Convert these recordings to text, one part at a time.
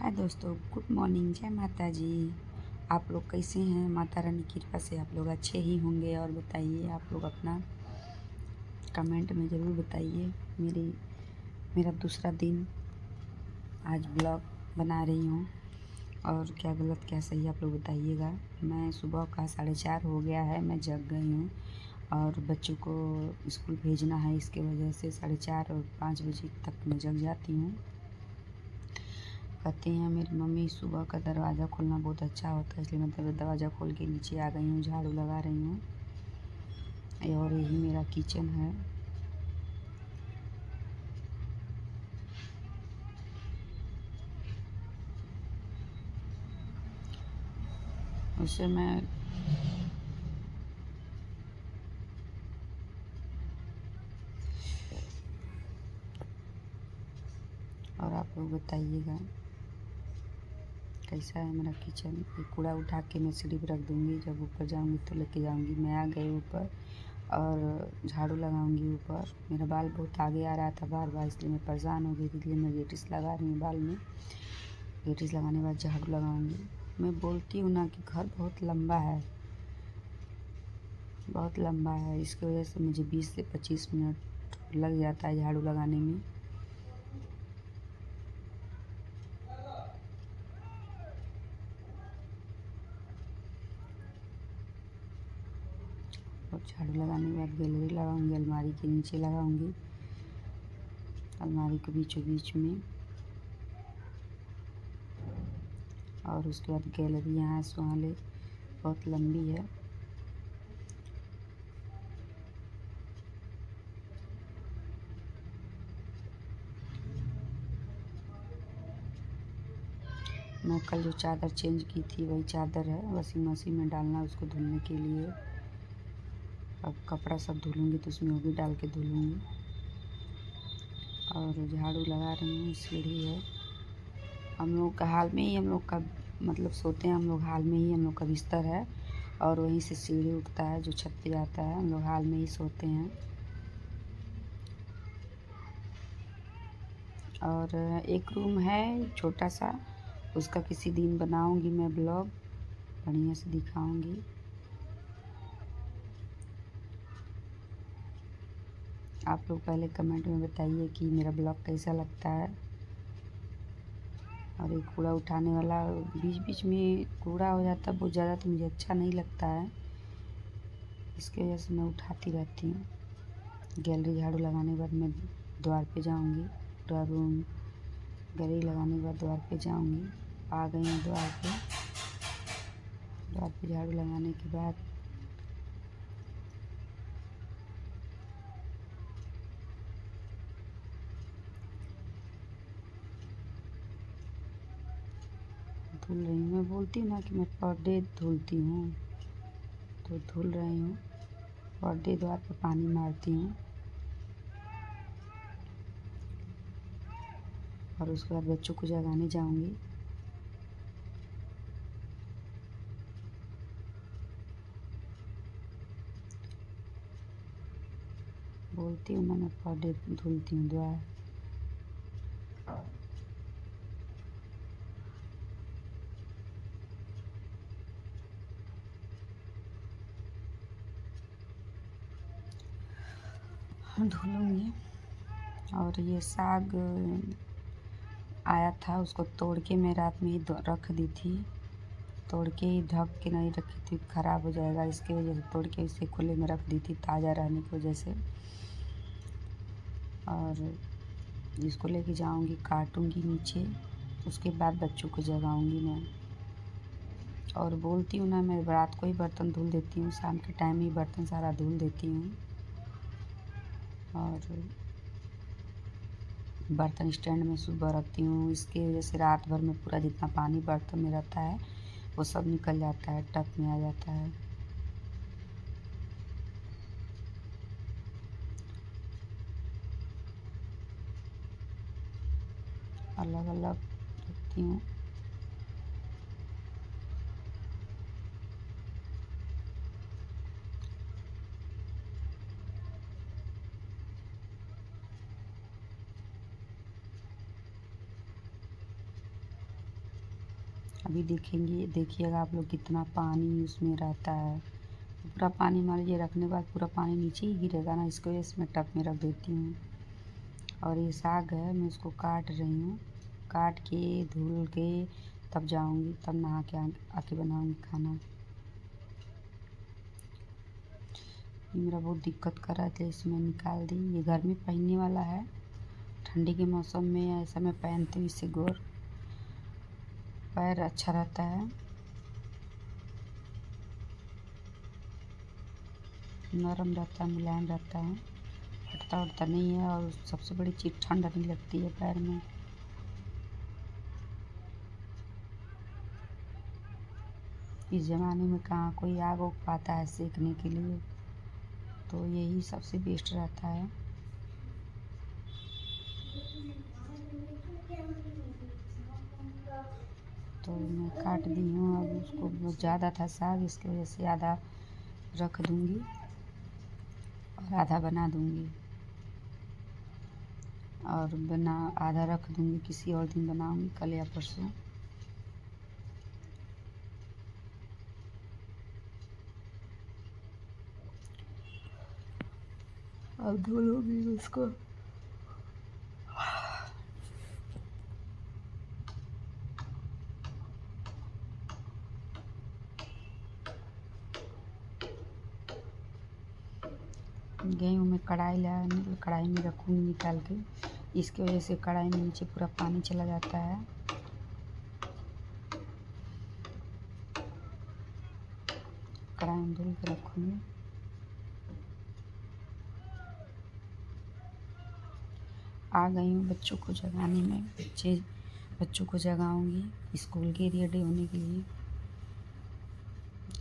हाय दोस्तों, good morning. जय माता जी। आप लोग कैसे हैं? माता रानी की कृपा से आप लोग अच्छे ही होंगे। और बताइए, आप लोग अपना कमेंट में ज़रूर बताइए। मेरा दूसरा दिन आज ब्लॉग बना रही हूँ, और क्या गलत क्या सही आप लोग बताइएगा। मैं सुबह का 4:30 हो गया है, मैं जग गई हूँ और बच्चों को स्कूल भेजना है। इसके वजह से 4:30 और 5 बजे तक मैं जग जाती हूँ। कहते हैं मेरी मम्मी, सुबह का दरवाज़ा खोलना बहुत अच्छा होता है, इसलिए मैं दरवाज़ा खोल के नीचे आ गई हूँ, झाड़ू लगा रही हूँ। और यही मेरा किचन है। उससे मैं और आप लोग बताइएगा कैसा है मेरा किचन। ये कूड़ा उठा के मैं सीढ़ी पर रख दूँगी, जब ऊपर जाऊँगी तो लेके जाऊँगी। मैं आ गई ऊपर और झाड़ू लगाऊँगी ऊपर। मेरा बाल बहुत आगे आ रहा था बार बार, इसलिए मैं परेशान हो गई थी, इसलिए मैं गेटिस लगा रही हूँ बाल में। गेटिस लगाने के बाद झाड़ू लगाऊँगी। मैं बोलती हूँ ना कि घर बहुत लंबा है, बहुत लंबा है। इसकी वजह से मुझे 20 से 25 मिनट लग जाता है झाड़ू लगाने में। और झाड़ू लगाने के बाद गैलरी लगाऊंगी, अलमारी के नीचे लगाऊंगी, अलमारी के बीचों बीच में। और उसके बाद गैलरी यहाँ सुहाले बहुत लंबी है। मैं कल जो चादर चेंज की थी वही चादर है, वॉशिंग मशीन में डालना उसको धुलने के लिए। अब कपड़ा सब धुलूँगी तो उसमें वो भी डाल के धुलूँगी। और झाड़ू लगा रही हूँ। सीढ़ी है, हम लोग का हाल में ही हम लोग का मतलब सोते हैं हम लोग हाल में ही, हम लोग का बिस्तर है और वहीं से सीढ़ी उठता है जो छत पे जाता है। हम लोग हाल में ही सोते हैं। और एक रूम है छोटा सा, उसका किसी दिन बनाऊंगी मैं ब्लॉग, बढ़िया से दिखाऊंगी। आप लोग पहले कमेंट में बताइए कि मेरा ब्लॉग कैसा लगता है। और ये कूड़ा उठाने वाला बीच बीच में कूड़ा हो जाता है बहुत ज़्यादा, तो मुझे अच्छा नहीं लगता है, इसकी वजह से मैं उठाती रहती हूँ। गैलरी झाड़ू लगाने के बाद मैं द्वार पे जाऊंगी, पूरा रूम गैलरी लगाने के बाद द्वार पे जाऊंगी। आ गई हूँ द्वार पे। द्वार पे झाड़ू लगाने के बाद धुल रही हूँ। मैं बोलती हूँ ना कि मैं पर डे धुलती हूँ, तो धुल रही हूँ। पर डे द्वार पे पानी मारती हूँ। और उसके बाद बच्चों को जगाने जाऊंगी। बोलती हूँ ना मैं पर डे धुलती हूँ द्वार। धुलूँगी। और ये साग आया था, उसको तोड़ के मैं रात में ही रख दी थी। तोड़ के ही ढक के नहीं रखी थी, ख़राब हो जाएगा, इसकी वजह से तोड़ के इसे खुले में रख दी थी ताज़ा रहने की वजह से। और इसको लेके जाऊंगी, काटूंगी नीचे, उसके बाद बच्चों को जगाऊंगी मैं। और बोलती हूँ ना मैं रात को ही बर्तन धुल देती हूँ, शाम के टाइम ही बर्तन सारा धुल देती हूँ। और बर्तन स्टैंड में सुबह रखती हूँ, इसकी वजह से रात भर में पूरा जितना पानी बर्तन में रहता है वो सब निकल जाता है, टब में आ जाता है। अलग अलग रखती हूँ। अभी देखेंगे, देखिएगा आप लोग कितना पानी उसमें रहता है। पूरा पानी मान लीजिए रखने के बाद पूरा पानी नीचे ही गिरेगा ना, इसको वजह मैं टब में रख देती हूँ। और ये साग है, मैं इसको काट रही हूँ, काट के धुल के तब जाऊँगी, तब नहा के आके बनाऊँगी खाना। ये मेरा बहुत दिक्कत कर रहा था, इसमें निकाल दी। ये घर में पहनने वाला है, ठंडी के मौसम में ऐसा मैं पहनती हूँ, इससे गोर पैर अच्छा रहता है, नरम रहता है, मुलायम रहता है, फटता उठता नहीं है। और सबसे बड़ी चीज़ ठंड नहीं लगती है पैर में। इस ज़माने में कहाँ कोई आग उग पाता है सेकने के लिए, तो यही सबसे बेस्ट रहता है। तो मैं काट दी हूँ, अब उसको बहुत ज़्यादा था साग, इसकी वजह से आधा रख दूँगी और आधा बना दूँगी, और आधा रख दूँगी, किसी और दिन बनाऊँगी, कल या परसों। अब धो लूँगी उसको। गेहूँ में कढ़ाई में रखूँगी निकाल के, इसकी वजह से कढ़ाई में नीचे पूरा पानी चला जाता है। कढ़ाई में धुल के रखूँगी। आ गई हूँ बच्चों को जगाने में, बच्चों को जगाऊँगी स्कूल के रेडी होने के लिए।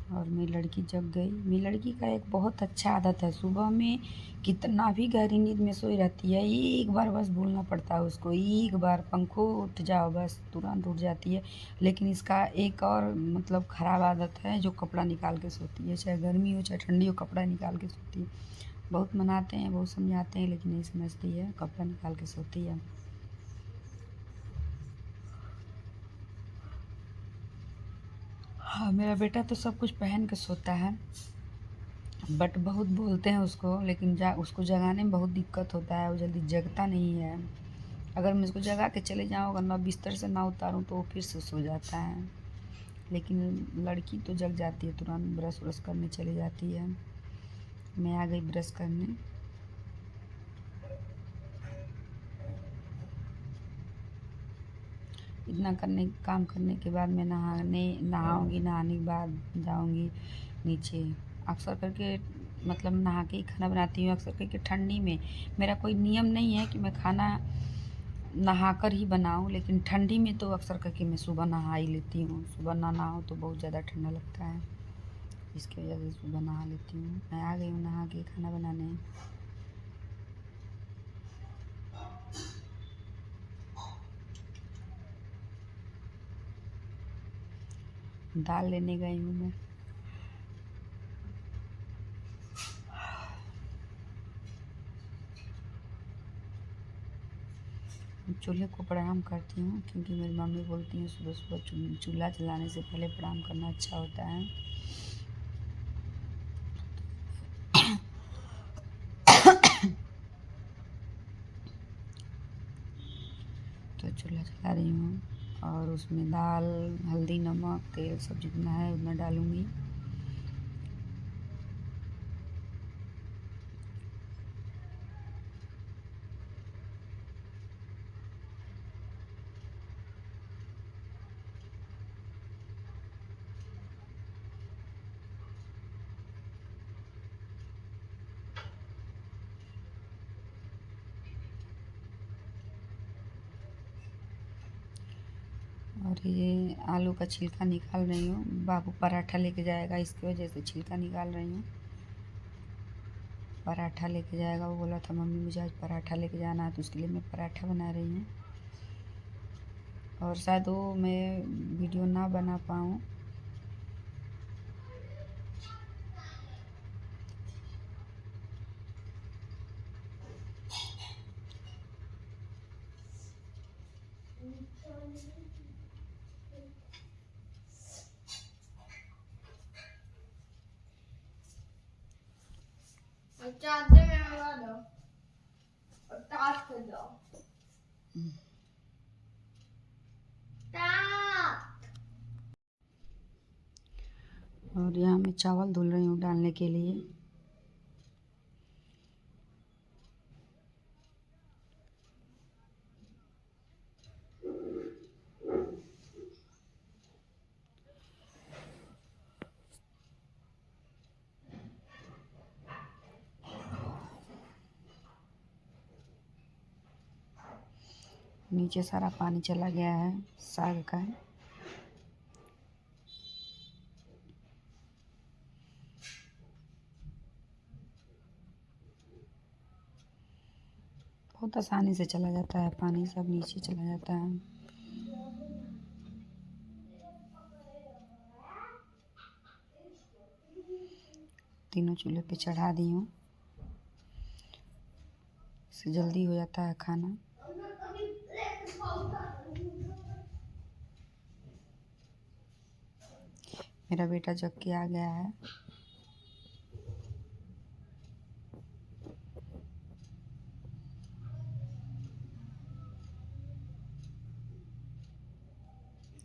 और मेरी लड़की जग गई। मेरी लड़की का एक बहुत अच्छा आदत है, सुबह में कितना भी गहरी नींद में सोई रहती है, एक बार बस बोलना पड़ता है उसको, एक बार पंखो उठ जाओ बस तुरंत उठ जाती है। लेकिन इसका एक और मतलब ख़राब आदत है, जो कपड़ा निकाल के सोती है, चाहे गर्मी हो चाहे ठंडी हो, कपड़ा निकाल के सोती है। बहुत मनाते हैं, बहुत समझाते हैं, लेकिन नहीं समझती है, कपड़ा निकाल के सोती है। हाँ, मेरा बेटा तो सब कुछ पहन के सोता है, बट बहुत बोलते हैं उसको, लेकिन उसको जगाने में बहुत दिक्कत होता है, वो जल्दी जगता नहीं है। अगर मैं उसको जगा के चले जाऊँ, अगर मैं बिस्तर से ना उतारूँ तो वो फिर से सो जाता है। लेकिन लड़की तो जग जाती है, तुरंत ब्रश व्रश करने चली जाती है। मैं आ गई ब्रश करने। इतना काम करने के बाद मैं नहाऊँगी, नहाने के बाद जाऊँगी नीचे। अक्सर करके मतलब नहा के ही खाना बनाती हूँ, अक्सर करके ठंडी में। मेरा कोई नियम नहीं है कि मैं खाना नहाकर ही बनाऊँ, लेकिन ठंडी में तो अक्सर करके मैं सुबह नहा ही लेती हूँ। सुबह ना नहाऊँ तो बहुत ज़्यादा ठंडा लगता है, इसकी वजह से सुबह नहा लेती हूँ। मैं आ गई हूँ नहा के खाना बनाने। दाल लेने गई हूँ मैं। चूल्हे को प्रणाम करती हूँ, क्योंकि मेरी मम्मी बोलती हैं सुबह सुबह चूल्हा जलाने से पहले प्रणाम करना अच्छा होता है। तो चूल्हा जला रही हूँ, और उसमें दाल, हल्दी, नमक, तेल सब जितना है उतना डालूँगी। और ये आलू का छिलका निकाल रही हूँ, बाबू पराठा लेके जाएगा, इसकी वजह से छिलका निकाल रही हूँ। पराठा लेके जाएगा, वो बोला था मम्मी मुझे आज पराठा लेके जाना है, तो उसके लिए मैं पराठा बना रही हूँ। और शायद वो मैं वीडियो ना बना पाऊँ, चार्जर में लगा दो और चार्ज कर दो। और यहाँ मैं चावल धुल रही हूँ डालने के लिए। नीचे सारा पानी चला गया है साग का। बहुत आसानी से चला जाता है पानी, सब नीचे चला जाता है। तीनों चूल्हे पे चढ़ा दी हूँ, इससे जल्दी हो जाता है खाना। मेरा बेटा जग के आ गया है।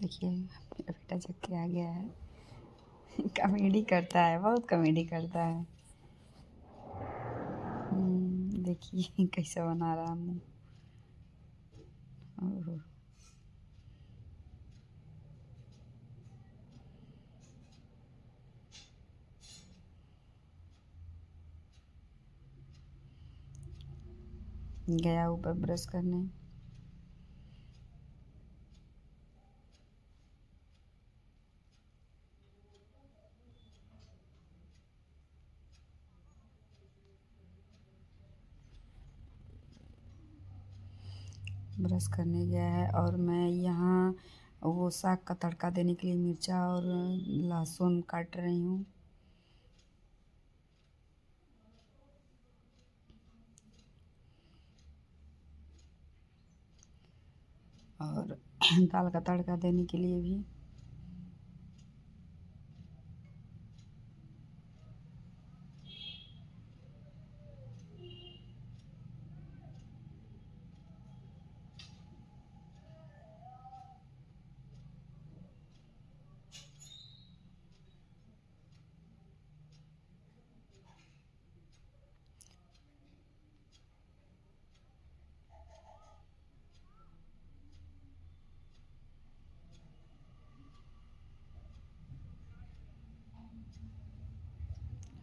देखिए मेरा बेटा जग के आ गया है। कॉमेडी करता है, बहुत कॉमेडी करता है। देखिए कैसे बना रहा हूँ। ओहो, गया ऊपर ब्रश करने। ब्रश करने गया है और मैं यहाँ वो साग का तड़का देने के लिए मिर्चा और लहसुन काट रही हूँ। और दाल का तड़का देने के लिए भी।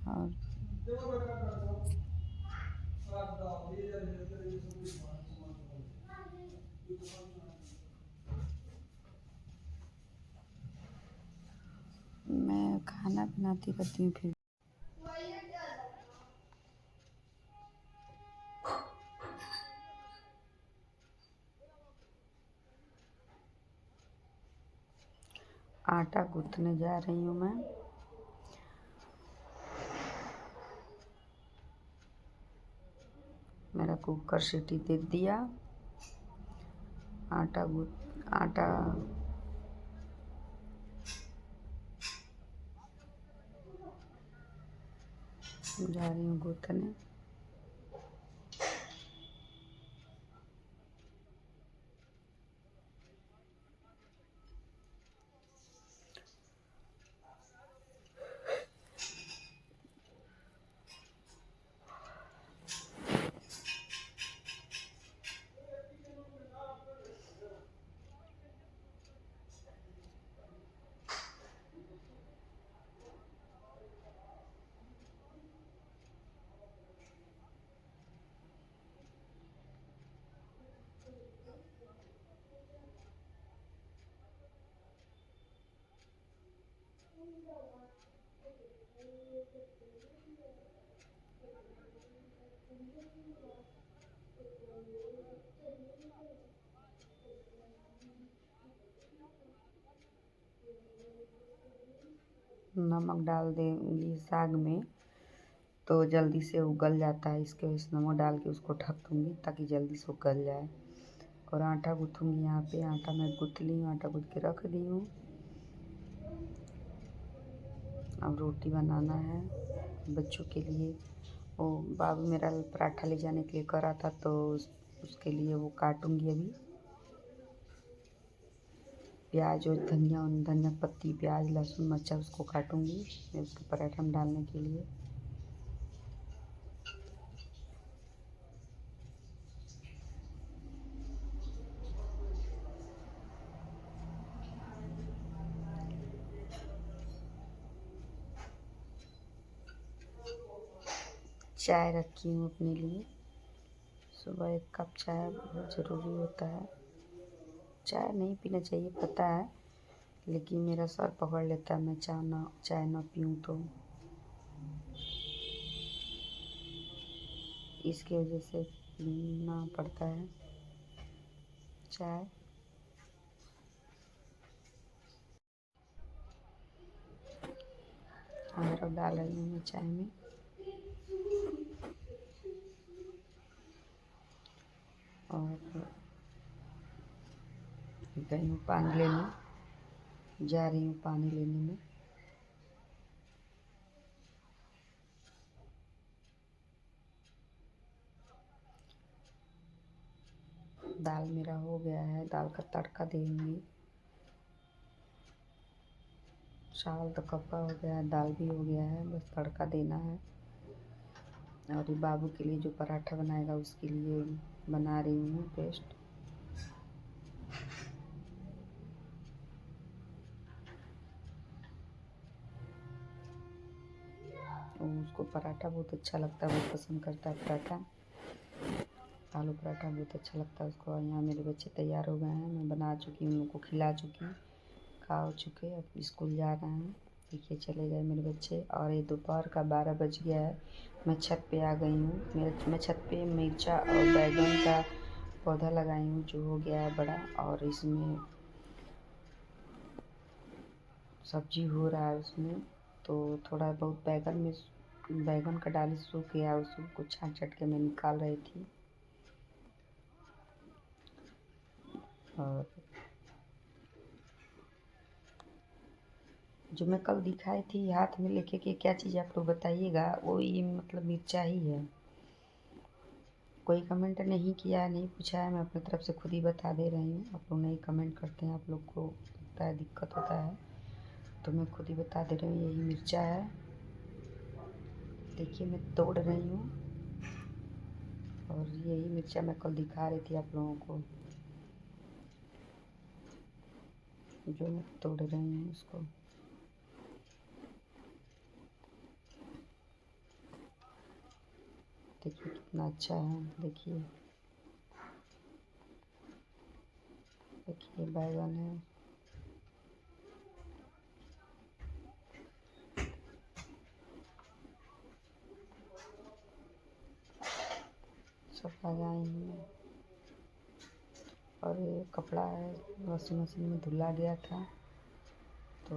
और मैं खाना बनाती करती हूँ फिर। आटा गूँथने जा रही हूँ मैं। मेरा कुकर सीटी दे दिया। आटा जा रही हूँ गूँथने। नमक डाल देंगी साग में तो जल्दी से उगल जाता है, इसके वजह से नमक डाल के उसको ढक दूँगी ताकि जल्दी से उगल जाए। और आटा गूँथूँगी। यहाँ पे आटा मैं गूँथ ली हूँ, आटा गूँथ के रख दी हूँ। अब रोटी बनाना है बच्चों के लिए। वो बाबू मेरा पराठा ले जाने के लिए करा था, तो उसके लिए वो काटूंगी अभी। प्याज और धनिया धनिया पत्ती, प्याज, लहसुन, मिर्चा उसको काटूंगी मैं उसके पराठा में डालने के लिए। चाय रखी हूँ अपने लिए। सुबह 1 कप चाय बहुत ज़रूरी होता है। चाय नहीं पीना चाहिए पता है, लेकिन मेरा सर पकड़ लेता है मैं चाय ना पीऊँ तो। इसकी वजह से पीना पड़ता है चाय। अदरक डाल रही हूँ मैं चाय में। और गई हूँ पानी लेने, जा रही हूँ पानी लेने में। दाल मेरा हो गया है, दाल का तड़का देंगी। चावल तो कब का हो गया है, दाल भी हो गया है, बस तड़का देना है। और ये बाबू के लिए जो पराठा बनाएगा उसके लिए बना रही हूँ पेस्ट। उसको पराठा बहुत अच्छा लगता है, बहुत पसंद करता है पराठा। आलू पराठा बहुत अच्छा लगता है उसको। यहाँ मेरे बच्चे तैयार हो गए हैं, मैं बना चुकी हूँ, उनको खिला चुकी, खा चुके, अब स्कूल जा रहे हैं। देखिए चले गए मेरे बच्चे। और ये दोपहर का 12 बज गया है, मैं छत पे आ गई हूँ। मैं छत पे मिर्चा और बैगन का पौधा लगाई हूँ जो हो गया है बड़ा, और इसमें सब्जी हो रहा है उसमें। तो थोड़ा बहुत बैगन का डाली सूख गया, उसको छाँट छाँट के मैं निकाल रही थी। और जो मैं कल दिखाई थी हाथ में लेके के, क्या चीज़ आप लोग बताइएगा, वो ये मतलब मिर्चा ही है। कोई कमेंट नहीं किया है, नहीं पूछा है, मैं अपनी तरफ से खुद ही बता दे रही हूँ। आप लोग नहीं कमेंट करते हैं, आप लोग को लगता है दिक्कत होता है, तो मैं खुद ही बता दे रही हूँ, यही मिर्चा है। देखिए मैं तोड़ रही हूँ, और यही मिर्चा मैं कल दिखा रही थी आप लोगों को, जो मैं तोड़ रही हूँ उसको। देखिए कितना अच्छा है, देखिए देखिए बैगन है। सब लगाई हूँ। और ये कपड़ा है, वॉशिंग मशीन में धुला गया था, तो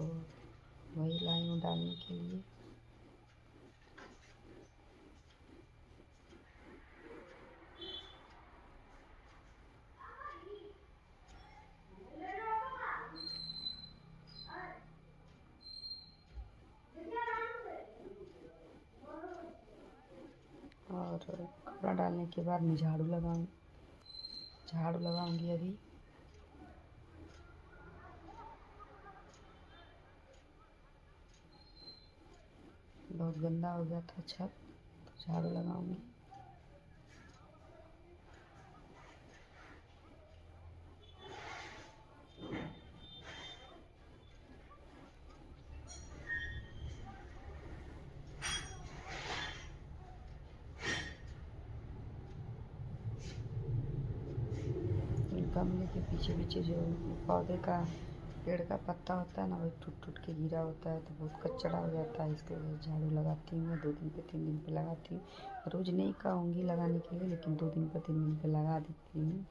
वही लाई हूँ डालने के लिए। और कपड़ा डालने के बाद मैं झाड़ू लगाऊंगी अभी। बहुत गंदा हो गया था छत, तो झाड़ू लगाऊंगी। गमले के पीछे पीछे जो पौधे का पेड़ का पत्ता होता है ना, वो टूट टूट के गिरा होता है, तो बहुत कचड़ा हो जाता है। इसके वजह झाड़ू लगाती हूँ मैं, 2 दिन पे 3 दिन पे लगाती हूँ। रोज़ नहीं कहूँगी लगाने के लिए, लेकिन 2 दिन पे 3 दिन पे लगा देती हूँ।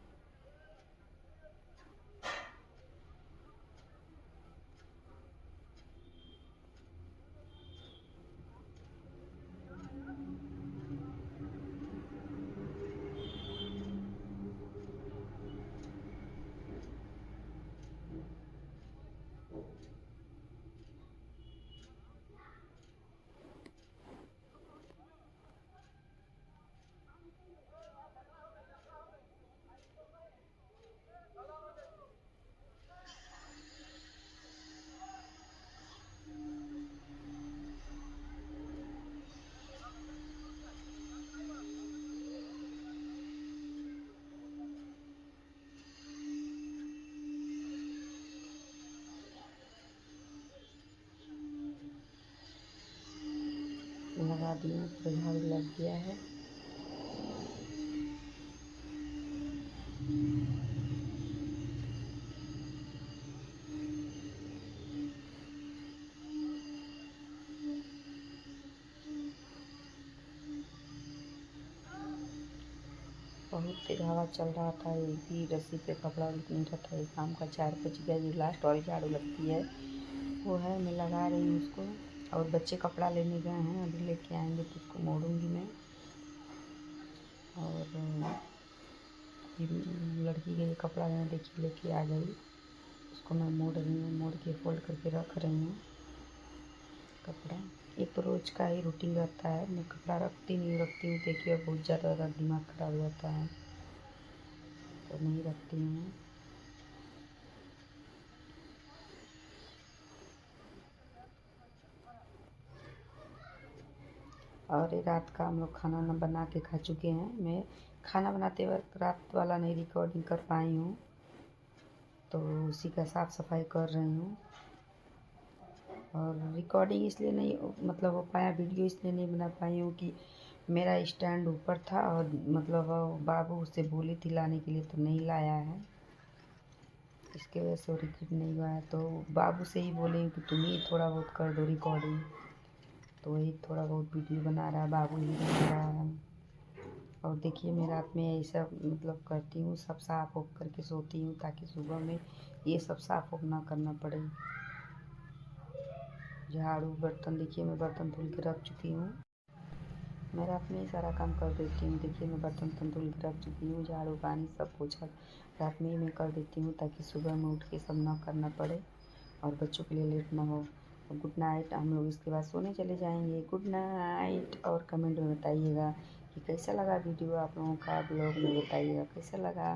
लगा दी हूँ, पूरा झाड़ू लग गया है। बहुत तेज हवा चल रहा था, ये भी रस्सी पे कपड़ा रुक नहीं रहा था। ये शाम का 4 बज गया। जो लास्ट वाली झाड़ू लगती है वो है, मैं लगा रही हूँ उसको। और बच्चे कपड़ा लेने गए हैं, अभी लेके आएंगे तो उसको मोड़ूंगी मैं। और लड़की के लिए कपड़ा लेना, देखिए लेके आ गई। उसको मैं मोड़ रही हूँ, मोड़ के फोल्ड करके रख रही हूँ कपड़ा। ये तो रोज़ का ही रूटीन रहता है, मैं कपड़ा रखती हूँ। देखिए बहुत ज़्यादा दिमाग ख़राब हो जाता है तो नहीं रखती हूँ। और ये रात का हम लोग खाना ना बना के खा चुके हैं। मैं खाना बनाते वक्त रात वाला नहीं रिकॉर्डिंग कर पाई हूँ, तो उसी का साफ़ सफाई कर रही हूँ। और रिकॉर्डिंग इसलिए नहीं मतलब हो पाया, वीडियो इसलिए नहीं बना पाई हूँ कि मेरा स्टैंड ऊपर था और मतलब बाबू उससे बोली थी लाने के लिए, तो नहीं लाया है। इसके वजह से रिकॉर्ड नहीं हुआ है। तो बाबू से ही बोले कि तुम ही थोड़ा बहुत कर दो रिकॉर्डिंग, तो वही थोड़ा बहुत वीडियो बना रहा है, बाबू ही बना रहा है। और देखिए मैं रात में ऐसा मतलब करती हूँ, सब साफ़ उफ करके सोती हूँ ताकि सुबह में ये सब साफ़ उफ ना करना पड़े। झाड़ू बर्तन, देखिए मैं बर्तन धुल के रख चुकी हूँ। मैं रात में ही सारा काम कर देती हूँ। देखिए मैं बर्तन धुल के रख चुकी हूँ, झाड़ू पानी सब पोछा रात में ही मैं कर देती हूँ ताकि सुबह में उठ के सब ना करना पड़े और बच्चों के लिए लेट ना हो। गुड नाइट, हम लोग इसके बाद सोने चले जाएंगे। Good night. और कमेंट में बताइएगा कि कैसा लगा वीडियो आप लोगों का, ब्लॉग में बताइएगा कैसा लगा।